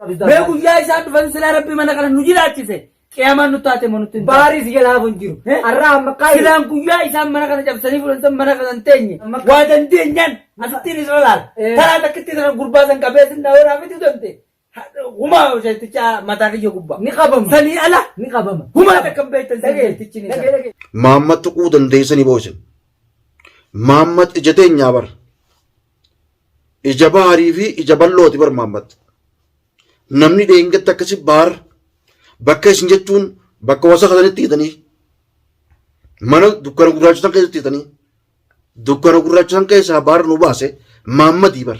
beeku yaa isaan dhufan sila rabbi mana kana nu jiraachise qiyaamaan nu taate manutti baaris galaafu hin jiru arraa amma kaayee silaan guyyaa isaan mana kana cabsanii fudhatan mana kana hin teenye waa dandeenyaan asittiin isa laal taraa takkitti sana gurbaa san qabee sinna horaa miti donte humaa hojjeticha mataa kiyya gubbaa ni qabama sanii ala ni qabama humaa takkan beektan sanii ni isa Muhammad tuquu dandeessanii boosin Muhammad ija teenyaa bar ija baarii fi ija ballooti bar Muhammad namni dheengatti akkasi baar bakka isin jechuun bakka wasa kasanitti hidhanii mana dukkana gurraacha san keessatti hidhanii dukkana gurraacha san keessaa baar nu baase Muhammadii bar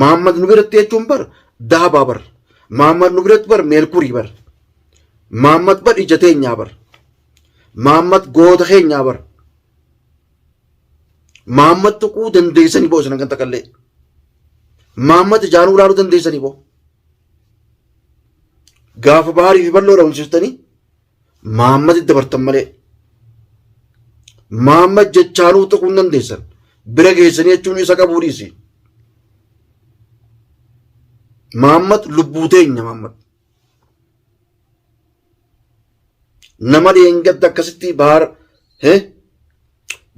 Muhammad nu biratti jechuun bar dahabaa bar Muhammad nu biratti bar meelkurii bar Muhammad bar ija teenyaa bar Muhammad goota keenyaa bar Muhammad tuquu dandeessanii boo isin kan takkallee Muhammad ijaanuu ilaaluu dandeessanii boo gaafa baarii fi bal'oo dhabamsiistanii Muhammad itti dabartan malee Muhammad jechaanuu tuquu hin dandeessan bira geessanii jechuun isa qabuu dhiisi Muhammad lubbuu teenya Muhammad nama dheengatti akkasitti baar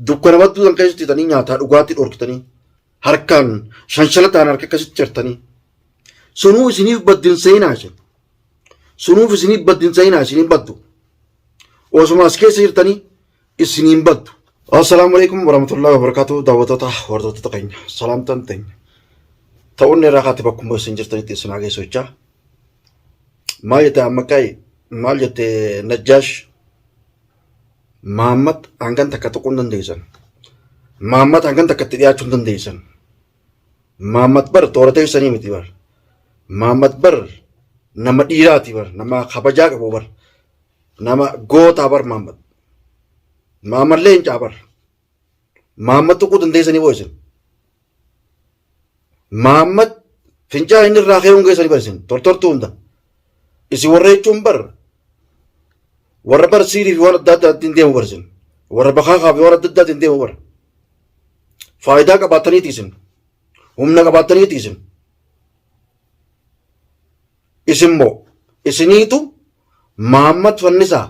dukkana badduu san keessatti hidhanii nyaataa dhugaatii dhorkitanii harkaan shanshalataan harka akkasitti cirtanii sunuu isiniif baddin seenaa isin sunuuf isiniif baddin seenaa isiniin baddu osuma as keessa jirtanii isiniin baddu. Assalaamu alaikum warahmatullahi wabarakatuh daawwattoota hordoftoota keenya salaamtaan teenya ta'uun irraa kaatee bakkuma isin jirtanitti isin hageessochaa maal jette amma kaa'e maal jette Najjaash Muhammad hangan takka tuquu hin dandeessan Muhammad hangan takka itti dhiyaachuu hin dandeessan Muhammad bar toora teessanii miti bar Muhammad bar nama dhiiraati bar nama kabajaa qabu bar nama gootaa bar Muhammad leencaa bar Muhammad tuquu dandeessanii boo isin Muhammad fincaa inni irraa ka'uun geessanii bar isin tortortuu hunda isin warra jechuun bar warra bar siirii fi waan adda addaatiin deemu bar isin warra bakaakaa fi waan adda addaatiin deemu bar faayidaa qabaataniiti isin humna qabaataniiti isin moo isiniitu Muhammad fannisaa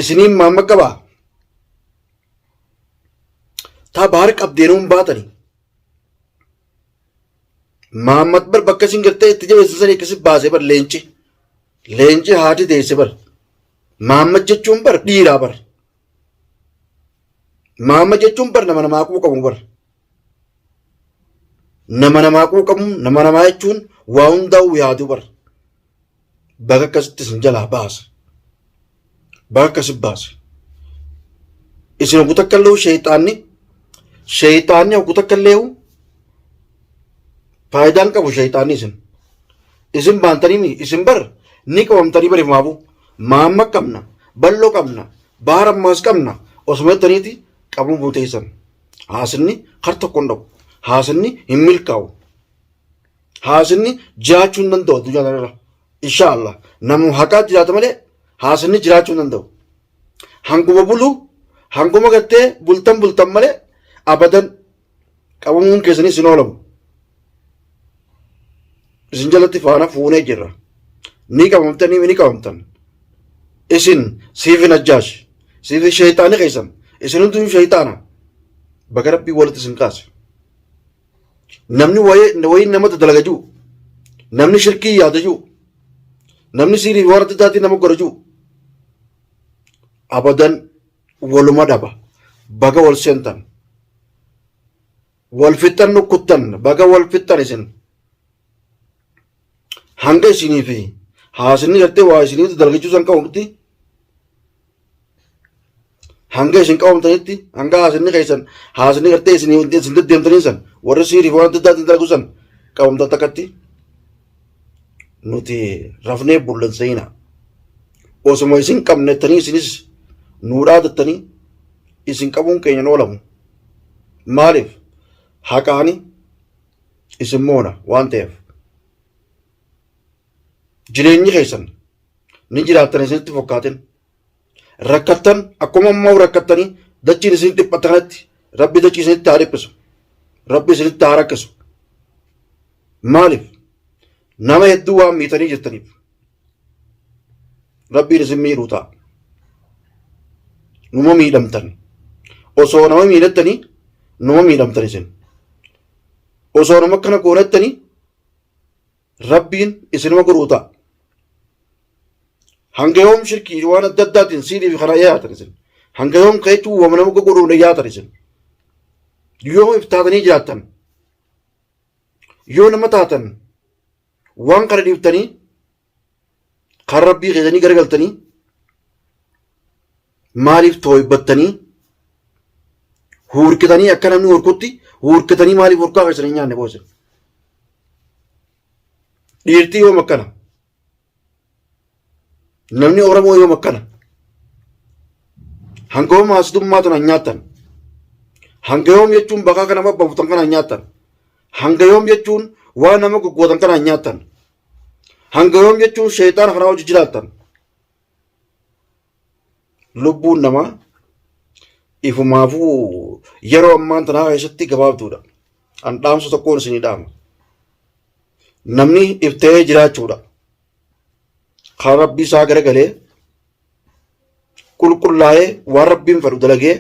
isiniin Muhammad qabaa taa baar qabdeenuun baatani Muhammad bar bakka isin gartee itti jabeessan sanii akkasi baasee bar leenci haati deesse bar Muhammad jechuun bar dhiiraa bar Muhammad jechuun bar nama namaa quuqamu bar nama namaa quuqamu nama namaa jechuun waa hundaa'u yaadu bar bakka akkasitti isin jalaa baase bakka akkasitti baase isin hoggu takka illee sheeyxaanni hoggu takka illee faayidaan qabu sheeyxaanni isin baantanii isin bar ni qabamtanii bari maafu Muhammad qabna bal'oo qabna baara ammaas qabna osuma jettaniiti qabuu buuteessan haasinni har tokko hin dhabu haasinni hin milkaa'u haasinni jiraachuu hin danda'u addunyaa kanarra inshaallah namu haqaa jiraata malee haasinni jiraachuu hin danda'u hanguma buluu hanguma gartee bultan malee abadan qabamuun keessanii isin oolamu isin jalatti faana fuunee jirra ni qabamtan isin siifi Najjaash siifi sheeyxaani keessan isin hunduu sheeyxaana baga rabbii walitti isin kaase namni wayii namatti dalaga jiru namni shirkii yaada jiru namni siirii waan adda addaatiin nama godha jiru abadan waluma dhaba baga wal seentan wal fixxan nukkuttan baga wal fixxan isin hanga isinii fi haasinni gartee waa isiniitu dalagachuu san qabamutti hanga isin qabamtanitti hanga haasinni keessan haasinni gartee isin deddeemtanii san warra siirii waan adda addaatiin dalagu san qabamtan takkatti nuti rafnee bullanseeyna osuma isin qabnettanii isinis nuu dhaadattanii isin qabuun keenyan oolamu maaliif haqaani isin moona waan ta'eef jireenyi keessan ni jiraattan isinitti fokkaatin rakkattan akkuma ammoo rakkattanii dachiin isin dhiphata kanatti rabbi dachii isinitti haa dhiphisu rabbi isinitti haa rakkisu maaliif nama hedduu waan miitanii jirtaniif rabbiin isin miidhuu ta'a. Numa miidhamtan osoo nama miidhattanii numa miidhamtan isin osoo nama akkana goonattanii rabbiin isinuma godhuu ta'a. Hanga yoom shirkii waan adda addaatiin siidii fi kana yaatan isin hanga yoom ka'eetu wama nama godhuun yaatan isin yoo iftaatanii jiraattan yoo nama taatan waan kana dhiiftanii kan rabbii keessanii garagaltanii maaliif tooyibbattanii huurkitanii akka namni horkutti huurkitanii maaliif horkaa keessanii nyaanne boosin dhiirtii yoom akkana namni Oromoo yoom akkana hanga yoom haasitummaa tana nyaattan hanga yoom jechuun bakaa kana babbafutan kana nyaattan hanga yoom jechuun waan nama goggootan kana nyaattan hanga yoom jechuun sheexaana kana hojii jiraattan lubbuun namaa ifumaafuu yeroo ammaan tanaa keessatti gabaabduudha. An dhaamsa tokkoon isinii dhaama. Namni iftee jiraachuudha. Kan rabbii isaa garagalee qulqullaa'ee waan rabbiin fedhu dalagee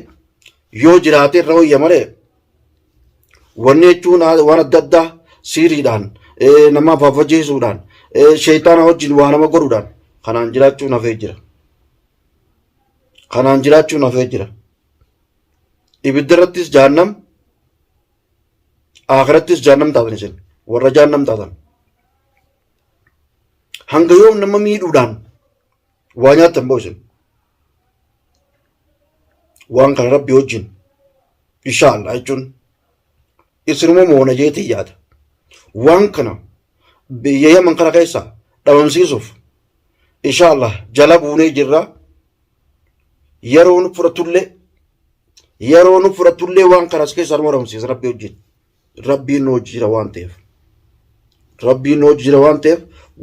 yoo jiraatee irra wayya malee wanni jechuun waan adda addaa siiriidhaan namaaf afajjeesuudhaan sheexaana wajjin waa nama godhuudhaan kanaan jiraachuun hafee jira. Kanaan jiraachuun hafee jira. Ibidda irrattis jahannam akhirattis jahannam taatan isin warra jahannam taatan. Hanga yoom nama miidhuudhaan waa nyaattan ba'u isin waan kana rabbi wajjin inshaallah jechuun isinuma moona jeetii yaada waan kana biyya Yaman kana keessa dhabamsiisuuf inshaallah jala buunee jirra. Yeroo nu fudhatullee waan kanas keessa nu dhabamsiisa rabbi wajjin rabbiin nu wajjin jira waan ta'eef rabbiin nu wajjin jira waan ta'eef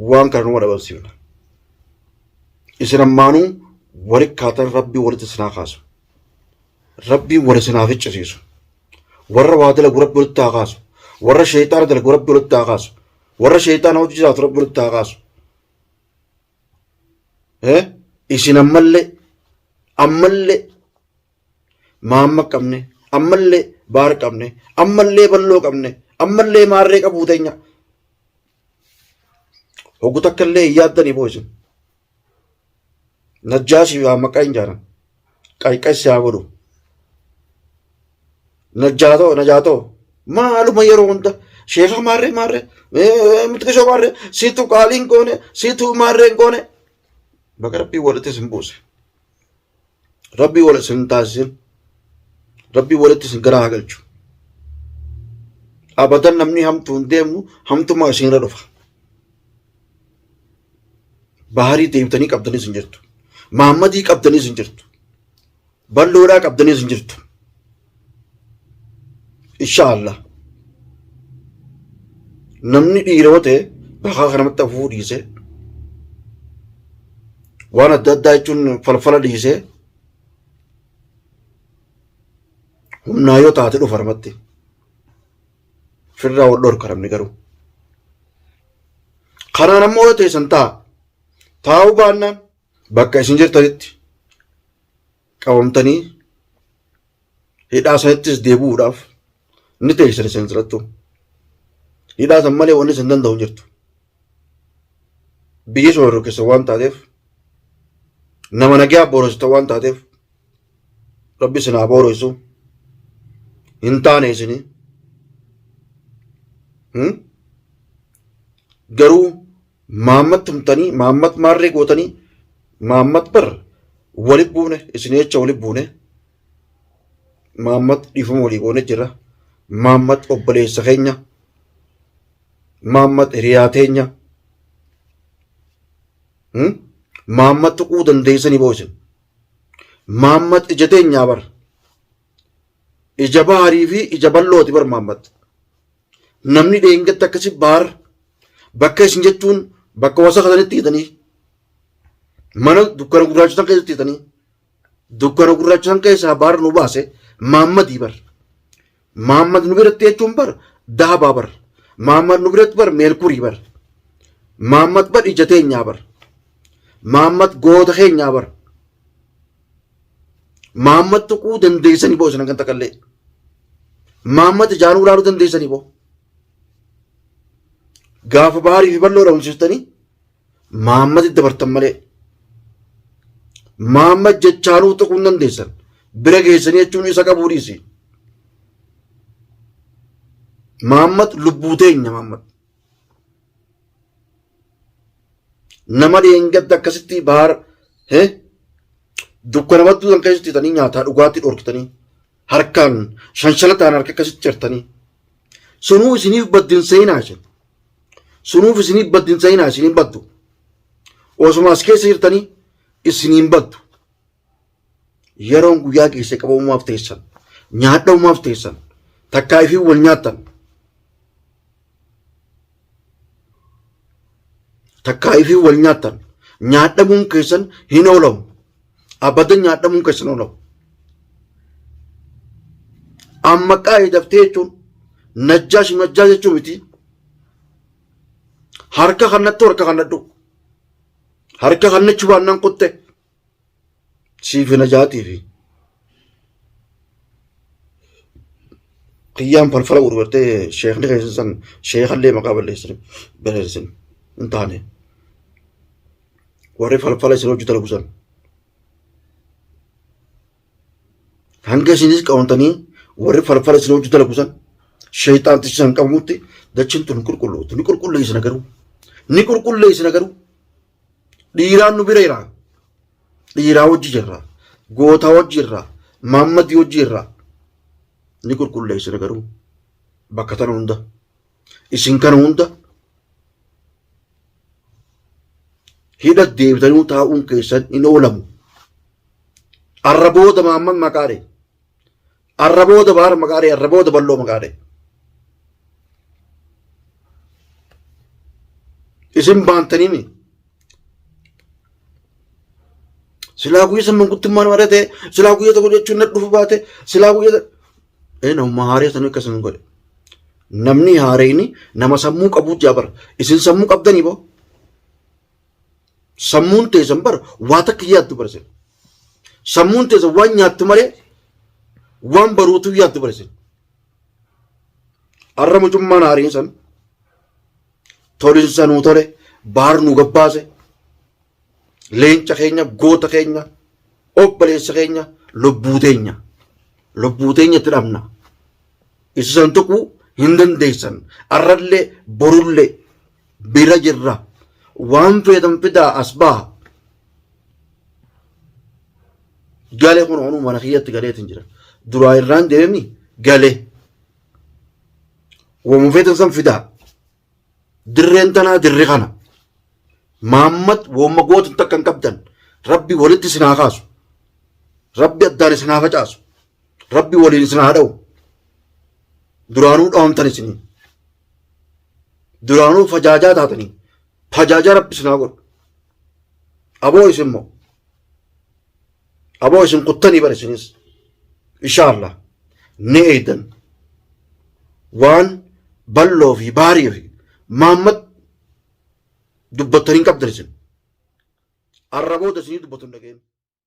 waan kana nu dhabamsiifna. Isin ammaanuu walitti kaatan rabbii walitti isinaa kaasu rabbiin wal isinaaf iccisiisu warra waa dalagu rabbi walitti haa kaasu warra sheexaana dalagu rabbi walitti haa kaasu warra sheexaana hojii jiraatu rabbi walitti haa kaasu. Isin ammallee maamma qabne ammallee baar qabne ammallee balloo qabne ammallee maarree qabuu teenya hoggu takkallee hin yaaddanii boosin najjaashii waa maqaa hin jaaran qayqaysi haa godhu najaatoo maaluma yeroo hunda sheeka maarree mitikishoo maarree siitu qaaliin goone siitu maarreen goone bakka rabbii walitti isin buuse rabbii wal isin taasisin rabbii walitti isin gara hagalchu abadan namni hamtuu hin deemnu hamtuma isinirra dhufa. Baharii deemtanii qabdanii isin jirtu maammadii qabdanii isin jirtu balloodhaa qabdanii isin jirtu inshaallah namni dhiiroo ta'e bakaa kanamatti hafuu dhiisee waan adda addaa jechuun falfala dhiisee humnaa yoo taate dhufa namatti firraa wal dhorka namni garuu kanaan ammoo yoo teessan taa'uu baannaan bakka isin jirtanitti qabamtanii hidhaa sanittis deebi'uudhaaf ni teessan isin jirattu hidhaa san malee wanni isin danda'u hin jirtu biyyi soorru keessa waan taateef nama nagaa boorositta waan taateef rabbi isin haa boorosu hin taane isinii garuu maammat tumtanii maammat maarree gootanii maammat bar walit buune isin jecha walit buune maammat dhiifama walii goone jira maammat obboleessa keenya maammat hiriyaa teenya maammat tuquu dandeessanii boosin maammat ija teenyaa bar ija baarii fi ija ballooti bar maammat namni dheengatti akkasi baar bakka isin jechuun bakka wasa kasanitti hidhanii mana dukkana gurraachotan keessatti hidhanii dukkana gurraachotan keessaa baar nu baase maammadii bar maammad nu biratti jechuun bar dahabaa bar maammad nu biratti bar meelkurii bar Maammat bar ija teenyaa bar. Maammat goota keenyaa bar. Maammat tuquu dandeessanii boo isin kan takkallee. Maammat ijaanuu ilaaluu dandeessanii boo. Gaafa baarii fi bal'oo dhabamsiistanii maammatti dabartan malee. Maammat jechaanuu tuquu hin dandeessan. Bira geessanii jechuun isa qabuu dhiisi. Maammat lubbuu teenya maammat. Nama dheengadda akkasitti baara dukkana battuu keessatti hidhanii nyaataa dhugaatii dhorkitanii harkaan shanshalataan harka akkasitti cirtanii sunuu isiniif baddin seenaa isin sunuuf isiniif baddin seenaa isiniin baddu osuma as keessa jirtanii isiniin baddu yeroon guyyaa keessa qabamumaaf teessan nyaadhamumaaf teessan takkaa ifii wal nyaattan takkaa ifii wal nyaattan nyaadhamuun keessan hin oolamu abadan nyaadhamuun keessan oolamu amma qaa'ee daftee jechuun najjaash jechuun miti harka kannattu harka kannadhu harka kannachuu baannaan qotte siif najaatiifi qiyyaan falfala urbartee sheekni keessan sheekallee maqaa balleessin hin taane warri falfala isin hojii dalagusan hanga isinis qabamtanii warri falfala isin hojii dalagusan sheexaanti isin qabamutti dachiin tun qulqulluutu ni qulqulleessina garuu dhiiraan nu bireera dhiiraa hojii jirra gootaa hojii irra maammadii hojii irra ni qulqulleessina garuu bakka tana hunda isin kana hunda hidha deebitanii taa'uun keessan hin oolamu. Arrabooda maammad maqaadhe arrabooda baar maqaadhe arrabooda balloo maqaadhe isin baantaniimi silaa guyya san manguttummaan marate silaa guyya tokko jechuun na dhufu baate silaa guyya nama haaree sanuu akkasan godhe namni haareeni nama sammuu qabuu jaabara isin sammuu qabdanii boo sammuun teessan bara waa takka yaaddu barse sammuun teessan waan nyaattu malee waan baruutu yaaddu barse arra mucummaan haariin san tolinsa nuu tole baar nu gabbaase leenca keenya goota keenya obboleessa keenya lubbuu teenyatti dhabna isisan tuquu hin dandeessan arrallee borullee bira jirra waan feetan fidaa as baha galee kun onuu mana kiyyatti galeetin jira duraa irraan deemni galee wamu feetan san fidaa dirreen tanaa dirri kana maammad wamma gootin takkan qabdan rabbi walitti sinaa kaasu rabbi addaan isinaa facaasu rabbi waliin isinaa dha'u duraanuu dhawamtan isinii duraanuu fajaajaa taatanii fajaajaa rabbi isinaa godhu aboo isin moo aboo isin kuttanii bara isinis inshaallah ni eeydan waan balloo fi baarii fi maammad dubbattanii qabdan isin arrabooda isinii dubbatu hin dhageen